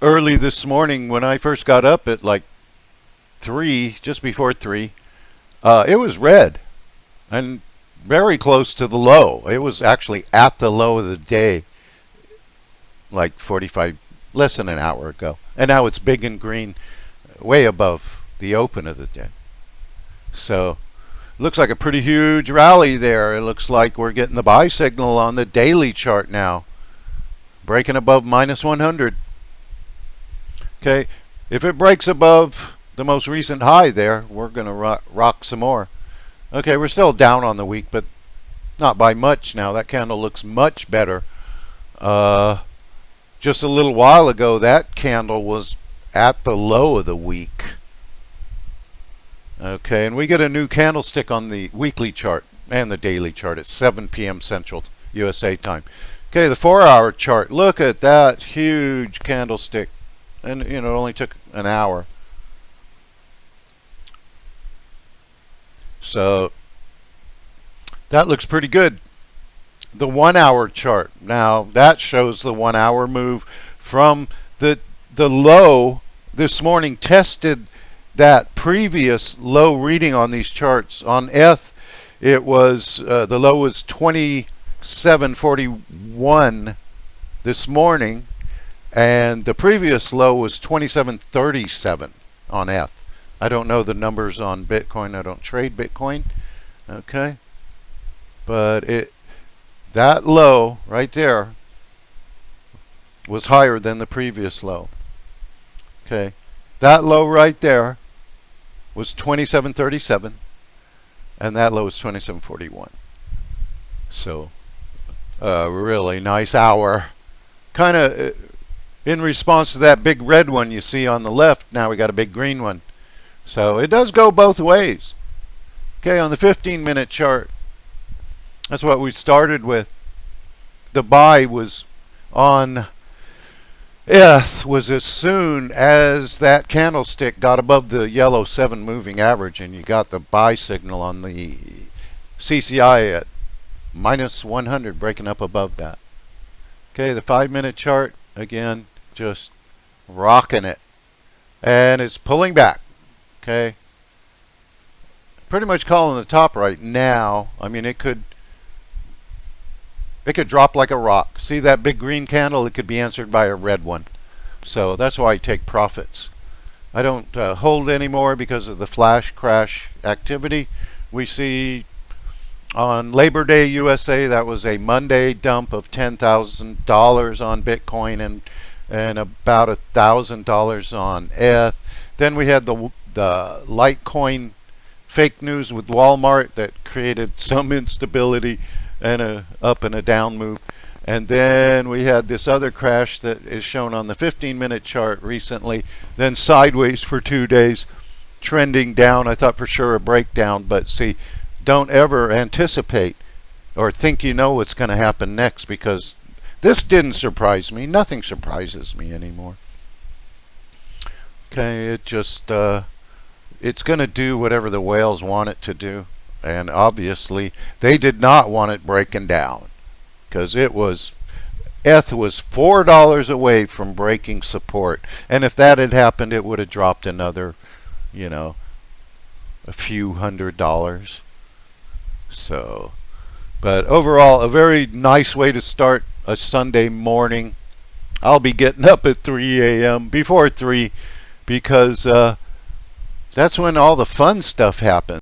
early this morning when I first got up at like 3, just before 3, it was red and very close to the low. It was actually at the low of the day, like 45, less than an hour ago. And now it's big and green, way above the open of the day. So looks like a pretty huge rally there. It looks like we're getting the buy signal on the daily chart now, breaking above minus 100. Okay, if it breaks above the most recent high there, we're going to rock some more. Okay, we're still down on the week, but not by much now. That candle looks much better. Just a little while ago, that candle was at the low of the week. Okay, and we get a new candlestick on the weekly chart and the daily chart at 7 p.m. Central USA time. Okay, the 4-hour chart. Look at that huge candlestick. And, you know, it only took an hour. So that looks pretty good. The 1-hour chart. Now, that shows the 1-hour move from the low this morning, tested that previous low reading on these charts. On ETH, it was the low was 27.41 this morning, and the previous low was 27.37 on ETH. I don't know the numbers on Bitcoin. I don't trade Bitcoin. Okay, but that low right there was higher than the previous low. Okay, that low right there was 27.37, and that low was 27.41. So really nice hour, kind of in response to that big red one you see on the left. Now we got a big green one, so it does go both ways. Okay, on the 15-minute chart, that's what we started with. The buy was on ETH was as soon as that candlestick got above the yellow 7 moving average, and you got the buy signal on the CCI at minus 100, breaking up above that. Okay, the 5-minute chart, again, just rocking it. And it's pulling back. Okay, pretty much calling the top right now. I mean, it could drop like a rock. See that big green candle? It could be answered by a red one. So that's why I take profits. I don't hold anymore because of the flash crash activity. We see on Labor Day USA, that was a Monday dump of $10,000 on Bitcoin and about $1,000 on ETH. Then we had the Litecoin fake news with Walmart that created some instability and a up and a down move. And then we had this other crash that is shown on the 15-minute chart recently, then sideways for 2 days, trending down. I thought for sure a breakdown, but see, don't ever anticipate or think you know what's going to happen next, because this didn't surprise me. Nothing surprises me anymore. Okay, it just it's going to do whatever the whales want it to do. And obviously, they did not want it breaking down, because ETH was $4 away from breaking support. And if that had happened, it would have dropped another, you know, a few $100s. So, but overall, a very nice way to start a Sunday morning. I'll be getting up at 3 a.m. before 3, because that's when all the fun stuff happens.